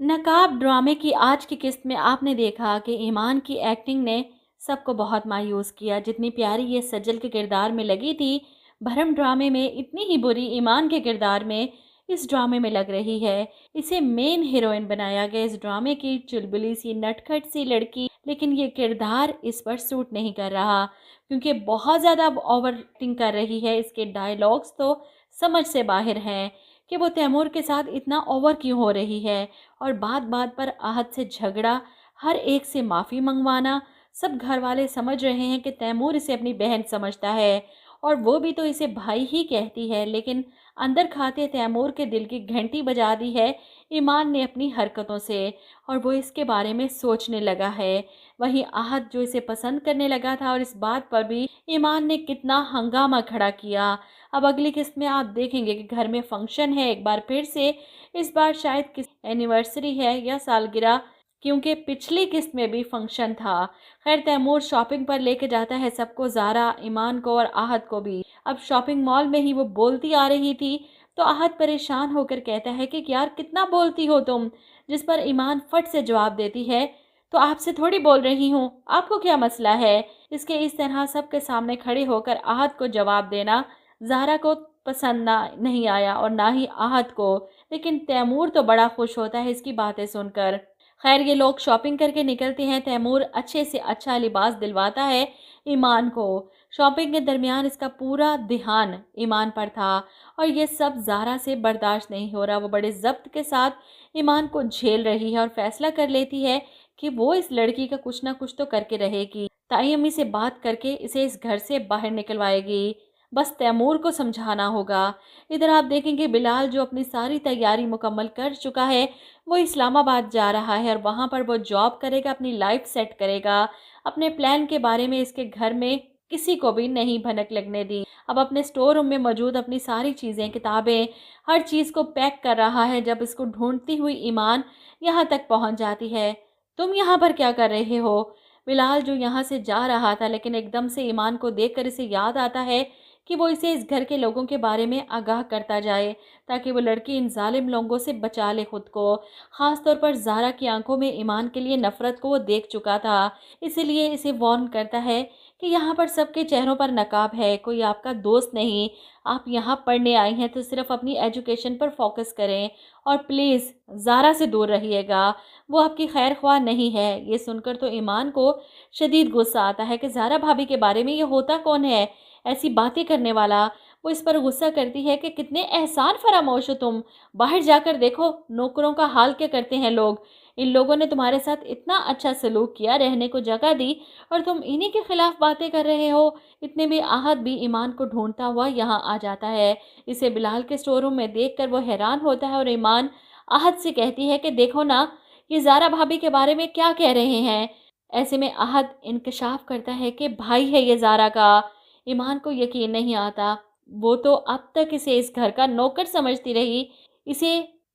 नकाब ड्रामे की आज की किस्त में आपने देखा कि ईमान की एक्टिंग ने सबको बहुत मायूस किया। जितनी प्यारी ये सज्जल के किरदार में लगी थी, भरम ड्रामे में इतनी ही बुरी ईमान के किरदार में इस ड्रामे में लग रही है। इसे मेन हीरोइन बनाया गया इस ड्रामे की चुलबुली सी नटखट सी लड़की, लेकिन ये किरदार इस पर सूट नहीं कर रहा क्योंकि बहुत ज़्यादा ओवर एक्टिंग कर रही है। इसके डायलॉग्स तो समझ से बाहर हैं कि वो तैमूर के साथ इतना ओवर क्यों हो रही है, और बात बात पर आहत से झगड़ा, हर एक से माफ़ी मंगवाना। सब घर वाले समझ रहे हैं कि तैमूर इसे अपनी बहन समझता है और वो भी तो इसे भाई ही कहती है, लेकिन अंदर खाते तैमूर के दिल की घंटी बजा दी है ईमान ने अपनी हरकतों से, और वो इसके बारे में सोचने लगा है। वहीं आहत जो इसे पसंद करने लगा था, और इस बात पर भी ईमान ने कितना हंगामा खड़ा किया। अब अगली किस्त में आप देखेंगे कि घर में फंक्शन है एक बार फिर से। इस बार शायद किस एनिवर्सरी है या सालगिरह, क्योंकि पिछली किस्त में भी फंक्शन था। खैर तैमूर शॉपिंग पर लेके जाता है सबको, ज़ारा, ईमान को और आहत को भी। अब शॉपिंग मॉल में ही वो बोलती आ रही थी तो आहत परेशान होकर कहता है कि यार कितना बोलती हो तुम, जिस पर ईमान फट से जवाब देती है तो आपसे थोड़ी बोल रही हूँ, आपको क्या मसला है। इसके इस तरह सबके सामने खड़े होकर आहत को जवाब देना ज़ारा को पसंद नहीं आया और ना ही आहत को, लेकिन तैमूर तो बड़ा खुश होता है इसकी बातें सुनकर। खैर ये लोग शॉपिंग करके निकलते हैं। तैमूर अच्छे से अच्छा लिबास दिलवाता है ईमान को। शॉपिंग के दरमियान इसका पूरा ध्यान ईमान पर था और ये सब ज़ारा से बर्दाश्त नहीं हो रहा। वो बड़े ज़ब्त के साथ ईमान को झेल रही है और फैसला कर लेती है कि वो इस लड़की का कुछ ना कुछ तो करके रहेगी। ताई अम्मी से बात करके इसे इस घर से बाहर निकलवाएगी। बस तैमूर को समझाना होगा। इधर आप देखेंगे बिलाल जो अपनी सारी तैयारी मुकम्मल कर चुका है, वो इस्लामाबाद जा रहा है और वहाँ पर वो जॉब करेगा, अपनी लाइफ सेट करेगा। अपने प्लान के बारे में इसके घर में किसी को भी नहीं भनक लगने दी। अब अपने स्टोर रूम में मौजूद अपनी सारी चीज़ें, किताबें, हर चीज़ को पैक कर रहा है जब इसको ढूंढती हुई ईमान यहाँ तक पहुँच जाती है। तुम यहाँ पर क्या कर रहे हो? बिलाल जो यहाँ से जा रहा था, लेकिन एकदम से ईमान को देखकर इसे याद आता है कि वो इसे इस घर के लोगों के बारे में आगाह करता जाए ताकि वो लड़की इन जालिम लोगों से बचा ले खुद को। ख़ास तौर पर ज़ारा की आंखों में ईमान के लिए नफ़रत को वो देख चुका था, इसीलिए इसे वार्न करता है कि यहाँ पर सबके चेहरों पर नकाब है, कोई आपका दोस्त नहीं। आप यहाँ पढ़ने आई हैं तो सिर्फ अपनी एजुकेशन पर फोकस करें और प्लीज़ ज़ारा से दूर रहिएगा, वो आपकी खैर ख्वाह नहीं है। ये सुनकर तो ईमान को शदीद गुस्सा आता है कि ज़ारा भाभी के बारे में ये होता कौन है ऐसी बातें करने वाला। वो इस पर गुस्सा करती है कि कितने एहसान फरामोश हो तुम, बाहर जाकर देखो नौकरों का हाल क्या करते हैं लोग। इन लोगों ने तुम्हारे साथ इतना अच्छा सलूक किया, रहने को जगह दी, और तुम इन्हीं के खिलाफ बातें कर रहे हो। इतने में आहत भी ईमान को ढूंढता हुआ यहाँ आ जाता है। इसे बिलाल के स्टोर रूम में देखकर वो हैरान होता है और ईमान आहत से कहती है कि देखो ना ये ज़ारा भाभी के बारे में क्या कह रहे हैं। ऐसे में आहत इंकशाफ करता है कि भाई है ये ज़ारा का। ईमान को यकीन नहीं आता, वो तो अब तक इसे इस घर का नौकर समझती रही। इसे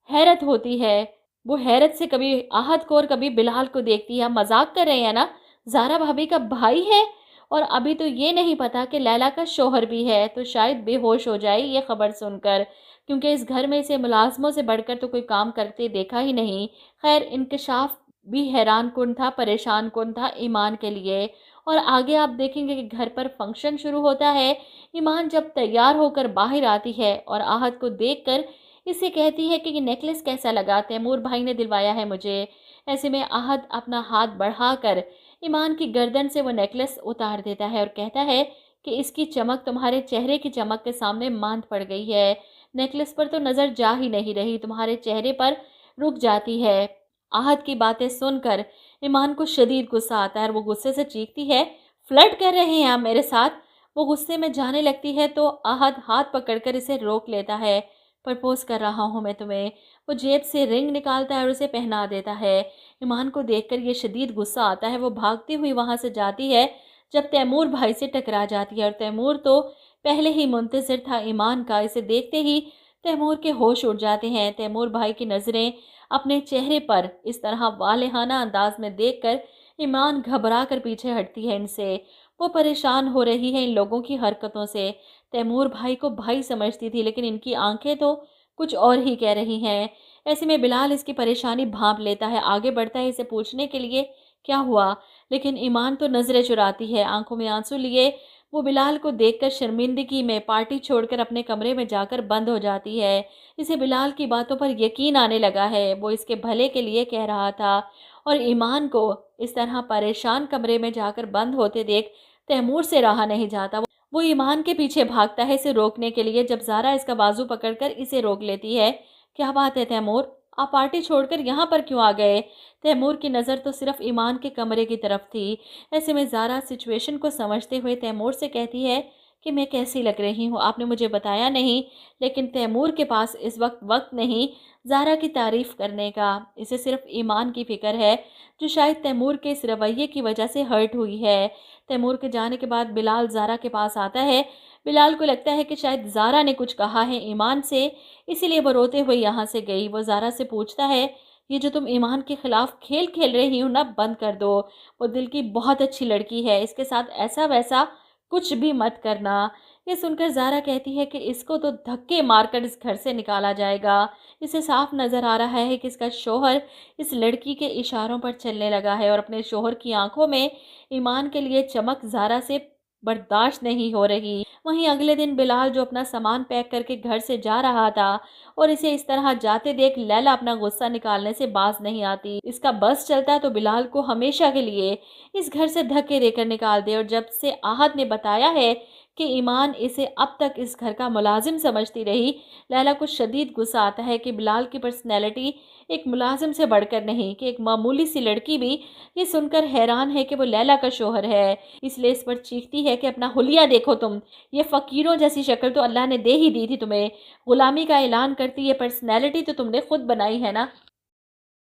हैरत होती है, वो हैरत से कभी आहत को और कभी बिलाल को देखती है। मजाक कर रहे हैं ना, ज़ारा भाभी का भाई है और अभी तो ये नहीं पता कि लैला का शोहर भी है, तो शायद बेहोश हो जाए ये खबर सुनकर, क्योंकि इस घर में इसे मुलाजमों से बढ़कर तो कोई काम करते देखा ही नहीं। खैर इंकशाफ भी हैरान कुन था, परेशान कुन था ईमान के लिए। और आगे आप देखेंगे कि घर पर फंक्शन शुरू होता है। ईमान जब तैयार होकर बाहर आती है और आहत को देखकर इसे कहती है कि ये नेकलेस कैसा लगा, तैमूर भाई ने दिलवाया है मुझे। ऐसे में आहत अपना हाथ बढ़ाकर ईमान की गर्दन से वो नेकलेस उतार देता है और कहता है कि इसकी चमक तुम्हारे चेहरे की चमक के सामने मांद पड़ गई है। नेकलेस पर तो नज़र जा ही नहीं रही, तुम्हारे चेहरे पर रुक जाती है। आहत की बातें सुनकर ईमान को शदीद गुस्सा आता है और वो गुस्से से चीखती है, फ्लर्ट कर रहे हैं आप मेरे साथ। वो गुस्से में जाने लगती है तो आहत हाथ पकड़कर इसे रोक लेता है। प्रपोज कर रहा हूँ मैं तुम्हें। वो जेब से रिंग निकालता है और उसे पहना देता है। ईमान को देखकर ये शदीद गुस्सा आता है। वो भागती हुई वहाँ से जाती है जब तैमूर भाई से टकरा जाती है, और तैमूर तो पहले ही मुंतज़िर था ईमान का। इसे देखते ही तैमूर के होश उड़ जाते हैं। तैमूर भाई की नज़रें अपने चेहरे पर इस तरह वालेहाना अंदाज में देखकर ईमान घबरा कर पीछे हटती है इनसे। वो परेशान हो रही है इन लोगों की हरकतों से। तैमूर भाई को भाई समझती थी, लेकिन इनकी आंखें तो कुछ और ही कह रही हैं। ایسے میں بلال اس کی پریشانی بھانپ لیتا ہے، آگے بڑھتا ہے اسے پوچھنے کے لیے کیا ہوا، لیکن ایمان تو نظریں چراتی ہے، آنکھوں میں آنسو لیے وہ بلال کو دیکھ کر شرمندگی میں پارٹی چھوڑ کر اپنے کمرے میں جا کر بند ہو جاتی ہے۔ اسے بلال کی باتوں پر یقین آنے لگا ہے، وہ اس کے بھلے کے لیے کہہ رہا تھا، اور ایمان کو اس طرح پریشان کمرے میں جا کر بند ہوتے دیکھ تیمور سے رہا نہیں جاتا۔ وہ ایمان کے پیچھے بھاگتا ہے اسے روکنے کے لیے، جب زارا اس کا بازو پکڑ کر اسے روک لیتی ہے۔ کیا بات ہے تیمور، آپ پارٹی چھوڑ کر یہاں پر کیوں آ گئے؟ تیمور کی نظر تو صرف ایمان کے کمرے کی طرف تھی۔ ایسے میں زارا سچویشن کو سمجھتے ہوئے تیمور سے کہتی ہے کہ میں کیسی لگ رہی ہوں، آپ نے مجھے بتایا نہیں، لیکن تیمور کے پاس اس وقت نہیں زارا کی تعریف کرنے کا، اسے صرف ایمان کی فکر ہے، جو شاید تیمور کے اس رویے کی وجہ سے ہرٹ ہوئی ہے۔ تیمور کے جانے کے بعد بلال زارا کے پاس آتا ہے۔ بلال کو لگتا ہے کہ شاید زارا نے کچھ کہا ہے ایمان سے، اسی لیے وہ روتے ہوئے یہاں سے گئی۔ وہ زارا سے پوچھتا ہے، یہ جو تم ایمان کے خلاف کھیل کھیل رہی ہو نا، بند کر دو، وہ دل کی بہت اچھی لڑکی ہے، اس کے ساتھ ایسا ویسا کچھ بھی مت کرنا۔ یہ سن کر زارا کہتی ہے کہ اس کو تو دھکے مار کر اس گھر سے نکالا جائے گا۔ اسے صاف نظر آ رہا ہے کہ اس کا شوہر اس لڑکی کے اشاروں پر چلنے لگا ہے، اور اپنے شوہر کی آنکھوں میں ایمان کے لیے چمک زارا سے برداشت نہیں ہو رہی۔ وہیں اگلے دن بلال جو اپنا سامان پیک کر کے گھر سے جا رہا تھا، اور اسے اس طرح جاتے دیکھ لیلا اپنا غصہ نکالنے سے باز نہیں آتی۔ اس کا بس چلتا تو بلال کو ہمیشہ کے لیے اس گھر سے دھکے دے کر نکال دے، اور جب سے آہت نے بتایا ہے کہ ایمان اسے اب تک اس گھر کا ملازم سمجھتی رہی، لیلا کو شدید غصہ آتا ہے کہ بلال کی پرسنالٹی ایک ملازم سے بڑھ کر نہیں، کہ ایک معمولی سی لڑکی بھی یہ سن کر حیران ہے کہ وہ لیلا کا شوہر ہے، اس لیے اس پر چیختی ہے کہ اپنا حلیہ دیکھو تم، یہ فقیروں جیسی شکل تو اللہ نے دے ہی دی تھی تمہیں، غلامی کا اعلان کرتی یہ پرسنالٹی تو تم نے خود بنائی ہے نا۔